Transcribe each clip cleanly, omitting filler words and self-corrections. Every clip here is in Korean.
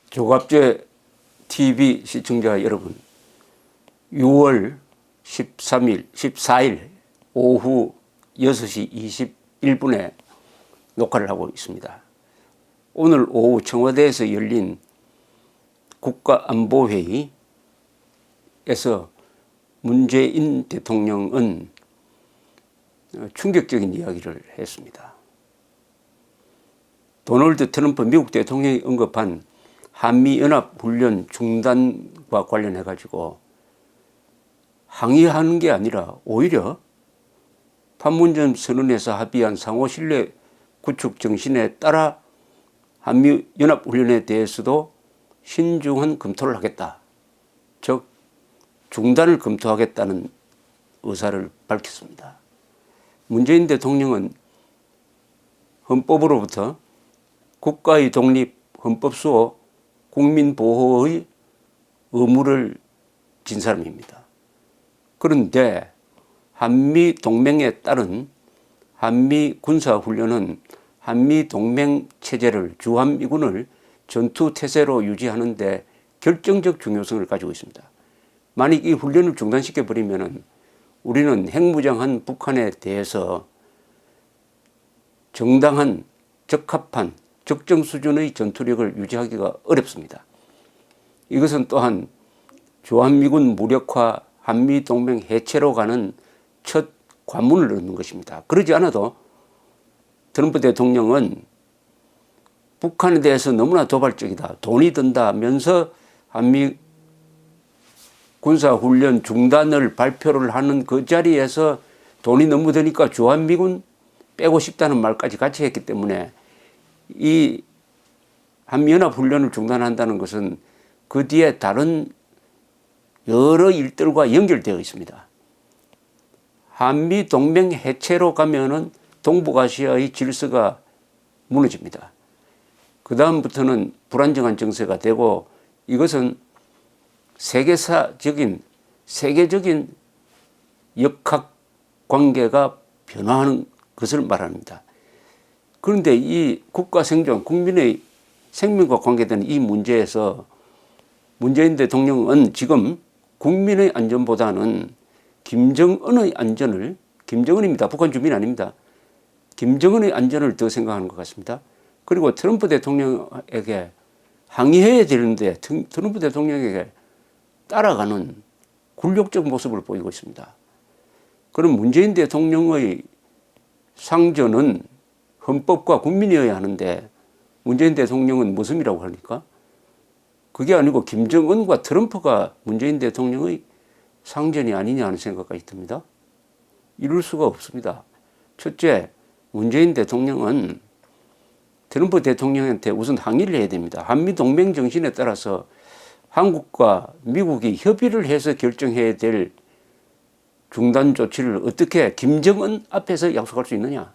조갑제 TV 시청자 여러분, 6월 14일 오후 6시 21분에 녹화를 하고 있습니다. 오늘 오후 청와대에서 열린 국가안보회의에서 문재인 대통령은 충격적인 이야기를 했습니다. 도널드 트럼프 미국 대통령이 언급한 한미연합훈련 중단과 관련해 가지고 항의하는 게 아니라 오히려 판문점 선언에서 합의한 상호 신뢰 구축 정신에 따라 한미연합훈련에 대해서도 신중한 검토를 하겠다. 즉 중단을 검토하겠다는 의사를 밝혔습니다. 문재인 대통령은 헌법으로부터 국가의 독립, 헌법수호, 국민보호의 의무를 진 사람입니다. 그런데 한미동맹에 따른 한미군사훈련은 한미동맹체제를 주한미군을 전투태세로 유지하는 데 결정적 중요성을 가지고 있습니다. 만약 이 훈련을 중단시켜버리면 우리는 핵무장한 북한에 대해서 정당한, 적합한, 적정 수준의 전투력을 유지하기가 어렵습니다. 이것은 또한 주한미군 무력화, 한미동맹 해체로 가는 첫 관문을 넣는 것입니다. 그러지 않아도 트럼프 대통령은 북한에 대해서 너무나 도발적이다, 돈이 든다면서 한미 군사훈련 중단을 발표를 하는 그 자리에서 돈이 너무 드니까 주한미군 빼고 싶다는 말까지 같이 했기 때문에 이 한미연합훈련을 중단한다는 것은 그 뒤에 다른 여러 일들과 연결되어 있습니다. 한미동맹 해체로 가면은 동북아시아의 질서가 무너집니다. 그 다음부터는 불안정한 정세가 되고 이것은 세계적인 역학 관계가 변화하는 것을 말합니다. 그런데 이 국가 생존, 국민의 생명과 관계되는 이 문제에서 문재인 대통령은 지금 국민의 안전보다는 김정은의 안전을, 김정은입니다. 북한 주민 아닙니다. 김정은의 안전을 더 생각하는 것 같습니다. 그리고 트럼프 대통령에게 항의해야 되는데 트럼프 대통령에게 따라가는 굴욕적 모습을 보이고 있습니다. 그럼 문재인 대통령의 상전은 헌법과 국민이어야 하는데 문재인 대통령은 무슨이라고 하니까? 그게 아니고 김정은과 트럼프가 문재인 대통령의 상전이 아니냐 하는 생각까지 듭니다. 이럴 수가 없습니다. 첫째, 문재인 대통령은 트럼프 대통령한테 우선 항의를 해야 됩니다. 한미동맹 정신에 따라서 한국과 미국이 협의를 해서 결정해야 될 중단 조치를 어떻게 김정은 앞에서 약속할 수 있느냐?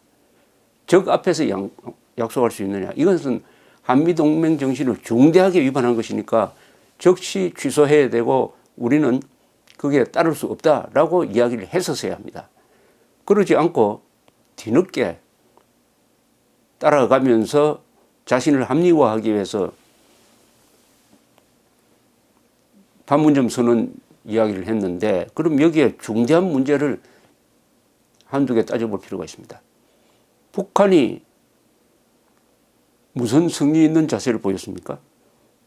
적 앞에서 약속할 수 있느냐? 이것은 한미동맹 정신을 중대하게 위반한 것이니까 즉시 취소해야 되고 우리는 거기에 따를 수 없다라고 이야기를 했었어야 합니다. 그러지 않고 뒤늦게 따라가면서 자신을 합리화하기 위해서 판문점 선언 이야기를 했는데 그럼 여기에 중대한 문제를 한두 개 따져볼 필요가 있습니다. 북한이 무슨 성의 있는 자세를 보였습니까?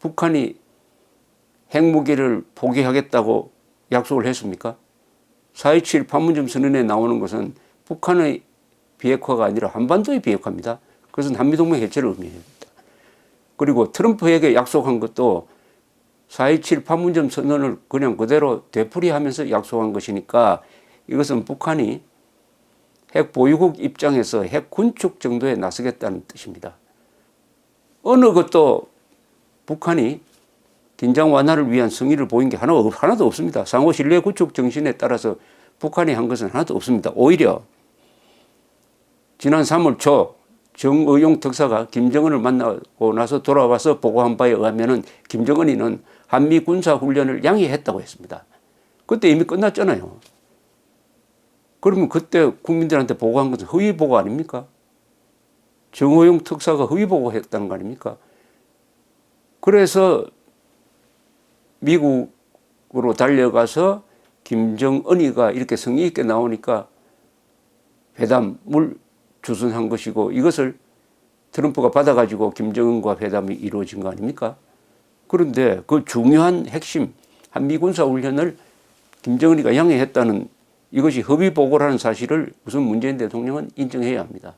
북한이 핵무기를 포기하겠다고 약속을 했습니까? 4.27 판문점 선언에 나오는 것은 북한의 비핵화가 아니라 한반도의 비핵화입니다. 그것은 한미동맹 해체를 의미합니다. 그리고 트럼프에게 약속한 것도 4.27 판문점 선언을 그냥 그대로 되풀이하면서 약속한 것이니까 이것은 북한이 핵 보유국 입장에서 핵 군축 정도에 나서겠다는 뜻입니다. 어느 것도 북한이 긴장 완화를 위한 성의를 보인 게 하나도 없습니다. 상호 신뢰 구축 정신에 따라서 북한이 한 것은 하나도 없습니다. 오히려 지난 3월 초 정의용 특사가 김정은을 만나고 나서 돌아와서 보고한 바에 의하면 김정은이는 한미 군사훈련을 양해했다고 했습니다. 그때 이미 끝났잖아요. 그러면 그때 국민들한테 보고한 것은 허위 보고 아닙니까? 정호용 특사가 허위 보고했다는 거 아닙니까? 그래서 미국으로 달려가서 김정은이가 이렇게 성의 있게 나오니까 회담을 주선한 것이고 이것을 트럼프가 받아가지고 김정은과 회담이 이루어진 거 아닙니까? 그런데 그 중요한 핵심 한미군사훈련을 김정은이가 양해했다는 이것이 협의보고라는 사실을 우선 문재인 대통령은 인정해야 합니다.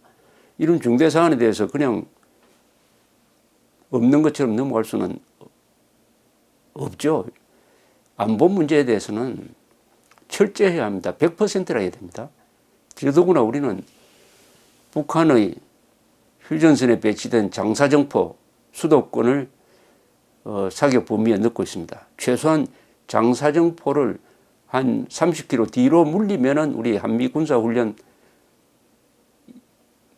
이런 중대 사안에 대해서 그냥 없는 것처럼 넘어갈 수는 없죠. 안보 문제에 대해서는 철저해야 합니다. 100%라 해야 됩니다. 더더구나 우리는 북한의 휴전선에 배치된 장사정포 수도권을 사격 범위에 넣고 있습니다. 최소한 장사정포를 한 30km 뒤로 물리면은 우리 한미 군사훈련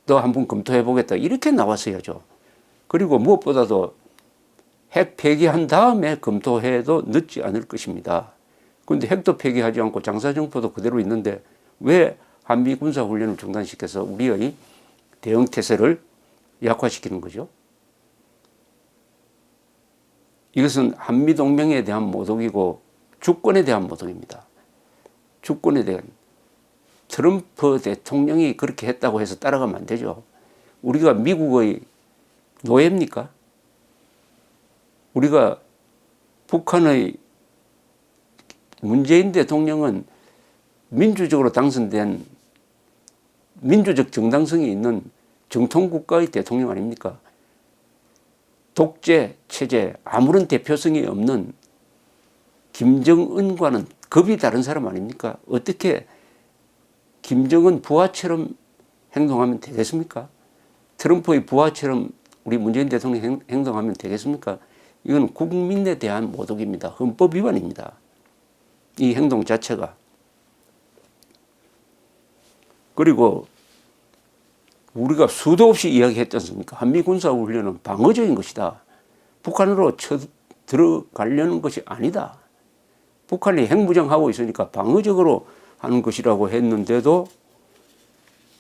또 한번 검토해 보겠다 이렇게 나왔어야죠. 그리고 무엇보다도 핵 폐기한 다음에 검토해도 늦지 않을 것입니다. 그런데 핵도 폐기하지 않고 장사정포도 그대로 있는데 왜 한미 군사훈련을 중단시켜서 우리의 대응 태세를 약화시키는 거죠? 이것은 한미동맹에 대한 모독이고 주권에 대한 모독입니다. 주권에 대한 트럼프 대통령이 그렇게 했다고 해서 따라가면 안 되죠. 우리가 미국의 노예입니까? 우리가 북한의 문재인 대통령은 민주적으로 당선된 민주적 정당성이 있는 정통국가의 대통령 아닙니까? 독재 체제 아무런 대표성이 없는 김정은과는 급이 다른 사람 아닙니까? 어떻게 김정은 부하처럼 행동하면 되겠습니까? 트럼프의 부하처럼 우리 문재인 대통령이 행동하면 되겠습니까? 이건 국민에 대한 모독입니다. 헌법 위반입니다. 이 행동 자체가. 그리고 우리가 수도 없이 이야기했지 않습니까? 한미군사훈련은 방어적인 것이다. 북한으로 들어가려는 것이 아니다. 북한이 핵무장하고 있으니까 방어적으로 하는 것이라고 했는데도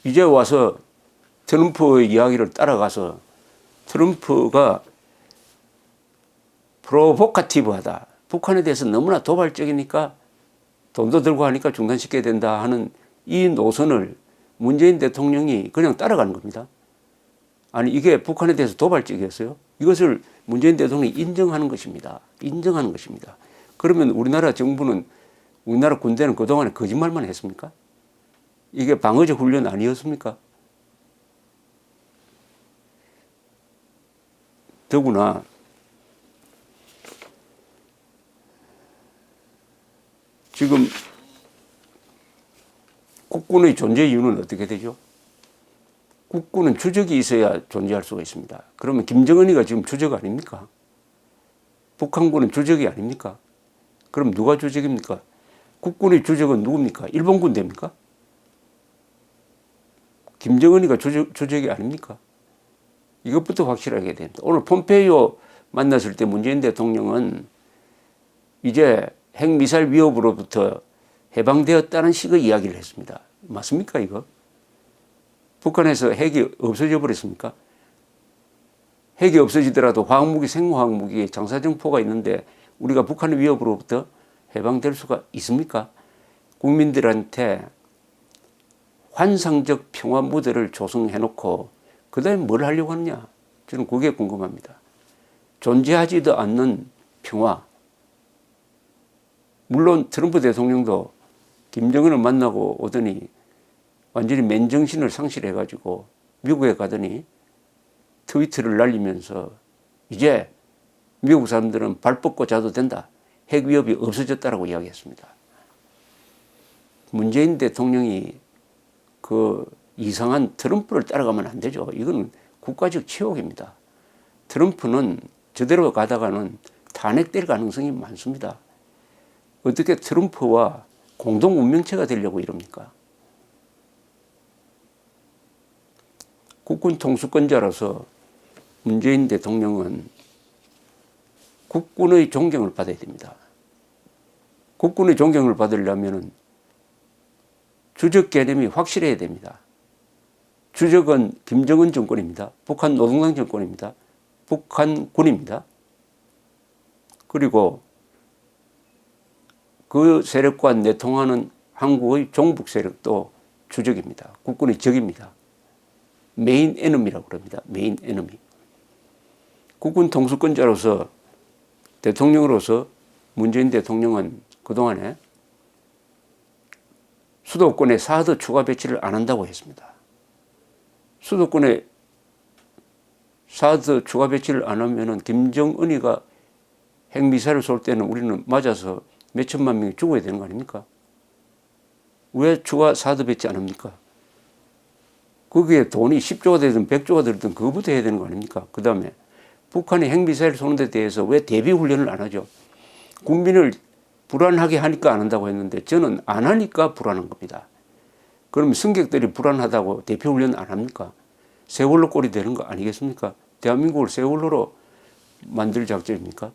이제 와서 트럼프의 이야기를 따라가서 트럼프가 프로보카티브하다. 북한에 대해서 너무나 도발적이니까 돈도 들고 하니까 중단시켜야 된다 하는 이 노선을 문재인 대통령이 그냥 따라가는 겁니다. 아니 이게 북한에 대해서 도발적이었어요. 이것을 문재인 대통령이 인정하는 것입니다. 인정하는 것입니다. 그러면 우리나라 정부는 우리나라 군대는 그동안에 거짓말만 했습니까? 이게 방어적 훈련 아니었습니까? 더구나 지금 국군의 존재 이유는 어떻게 되죠? 국군은 주적이 있어야 존재할 수가 있습니다. 그러면 김정은이가 지금 주적 아닙니까? 북한군은 주적이 아닙니까? 그럼 누가 주적입니까? 국군의 주적은 누굽니까? 일본 군대입니까? 김정은이가 주적이 아닙니까? 이것부터 확실하게 해야 됩니다. 오늘 폼페이오 만났을 때 문재인 대통령은 이제 핵미사일 위협으로부터 해방되었다는 식의 이야기를 했습니다. 맞습니까 이거? 북한에서 핵이 없어져 버렸습니까? 핵이 없어지더라도 화학무기, 생화학무기, 장사정포가 있는데 우리가 북한의 위협으로부터 해방될 수가 있습니까? 국민들한테 환상적 평화 무대를 조성해놓고 그 다음에 뭘 하려고 하느냐? 저는 그게 궁금합니다. 존재하지도 않는 평화. 물론 트럼프 대통령도 김정은을 만나고 오더니 완전히 맨정신을 상실해가지고 미국에 가더니 트위터를 날리면서 이제 미국 사람들은 발 뻗고 자도 된다. 핵 위협이 없어졌다라고 이야기했습니다. 문재인 대통령이 그 이상한 트럼프를 따라가면 안 되죠. 이건 국가적 치욕입니다. 트럼프는 저대로 가다가는 탄핵될 가능성이 많습니다. 어떻게 트럼프와 공동 운명체가 되려고 이럽니까? 국군 통수권자로서 문재인 대통령은 국군의 존경을 받아야 됩니다. 국군의 존경을 받으려면 주적 개념이 확실해야 됩니다. 주적은 김정은 정권입니다. 북한 노동당 정권입니다. 북한군입니다. 그리고 그 세력과 내통하는 한국의 종북 세력도 주적입니다. 국군의 적입니다. 메인 에너미라고 그럽니다. 메인 에너미. 국군 통수권자로서 대통령으로서 문재인 대통령은 그동안에 수도권에 사드 추가 배치를 안 한다고 했습니다. 수도권에 사드 추가 배치를 안 하면은 김정은이가 핵미사일을 쏠 때는 우리는 맞아서 몇 천만 명이 죽어야 되는 거 아닙니까? 왜 추가 사드 배치 안 합니까? 거기에 돈이 10조가 되든 100조가 되든 그거부터 해야 되는 거 아닙니까? 그 다음에 북한이 핵미사일 쏘는 데 대해서 왜 대비훈련을 안 하죠? 국민을 불안하게 하니까 안 한다고 했는데 저는 안 하니까 불안한 겁니다. 그러면 승객들이 불안하다고 대피훈련 안 합니까? 세월호 꼴이 되는 거 아니겠습니까? 대한민국을 세월호로 만들 작전입니까?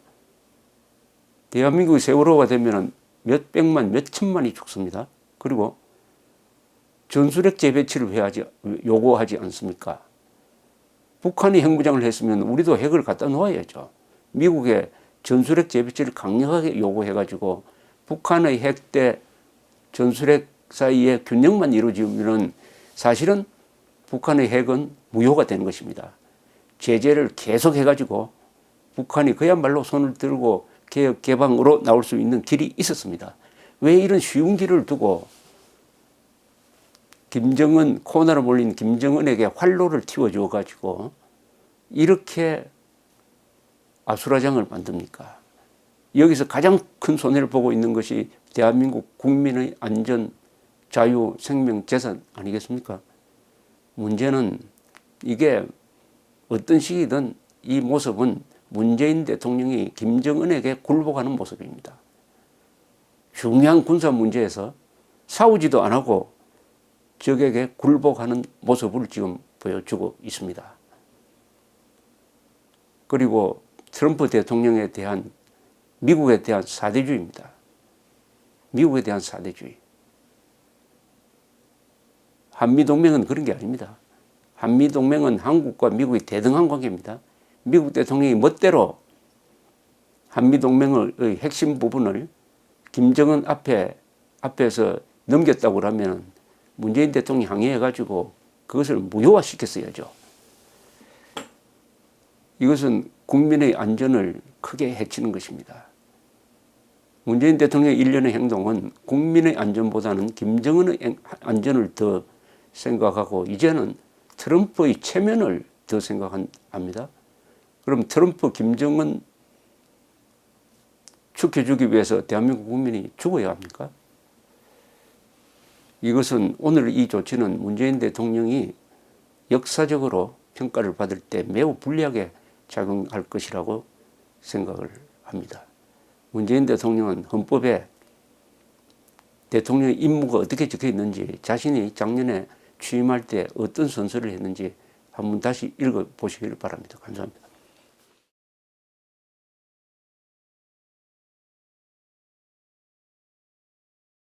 대한민국이 세월호가 되면 몇 백만, 몇 천만이 죽습니다. 그리고 전술핵 재배치를 요구하지 않습니까? 북한이 핵무장을 했으면 우리도 핵을 갖다 놓아야죠. 미국의 전술핵 재배치를 강력하게 요구해가지고 북한의 핵 대 전술핵 사이에 균형만 이루어지면 사실은 북한의 핵은 무효가 되는 것입니다. 제재를 계속해가지고 북한이 그야말로 손을 들고 개혁 개방으로 나올 수 있는 길이 있었습니다. 왜 이런 쉬운 길을 두고 김정은, 코로나로 몰린 김정은에게 활로를 틔워줘 가지고 이렇게 아수라장을 만듭니까? 여기서 가장 큰 손해를 보고 있는 것이 대한민국 국민의 안전, 자유, 생명, 재산 아니겠습니까? 문제는 이게 어떤 식이든 이 모습은 문재인 대통령이 김정은에게 굴복하는 모습입니다. 중요한 군사 문제에서 싸우지도 안 하고 적에게 굴복하는 모습을 지금 보여주고 있습니다. 그리고 트럼프 대통령에 대한 미국에 대한 사대주의입니다. 미국에 대한 사대주의. 한미동맹은 그런 게 아닙니다. 한미동맹은 한국과 미국이 대등한 관계입니다. 미국 대통령이 멋대로 한미동맹의 핵심 부분을 김정은 앞에서 넘겼다고 하면 문재인 대통령이 항의해가지고 그것을 무효화시켰어야죠. 이것은 국민의 안전을 크게 해치는 것입니다. 문재인 대통령의 일련의 행동은 국민의 안전보다는 김정은의 안전을 더 생각하고 이제는 트럼프의 체면을 더 생각합니다. 그럼 트럼프, 김정은 지켜주기 위해서 대한민국 국민이 죽어야 합니까? 이것은 오늘 이 조치는 문재인 대통령이 역사적으로 평가를 받을 때 매우 불리하게 작용할 것이라고 생각을 합니다. 문재인 대통령은 헌법에 대통령의 임무가 어떻게 적혀 있는지 자신이 작년에 취임할 때 어떤 선서를 했는지 한번 다시 읽어보시길 바랍니다. 감사합니다.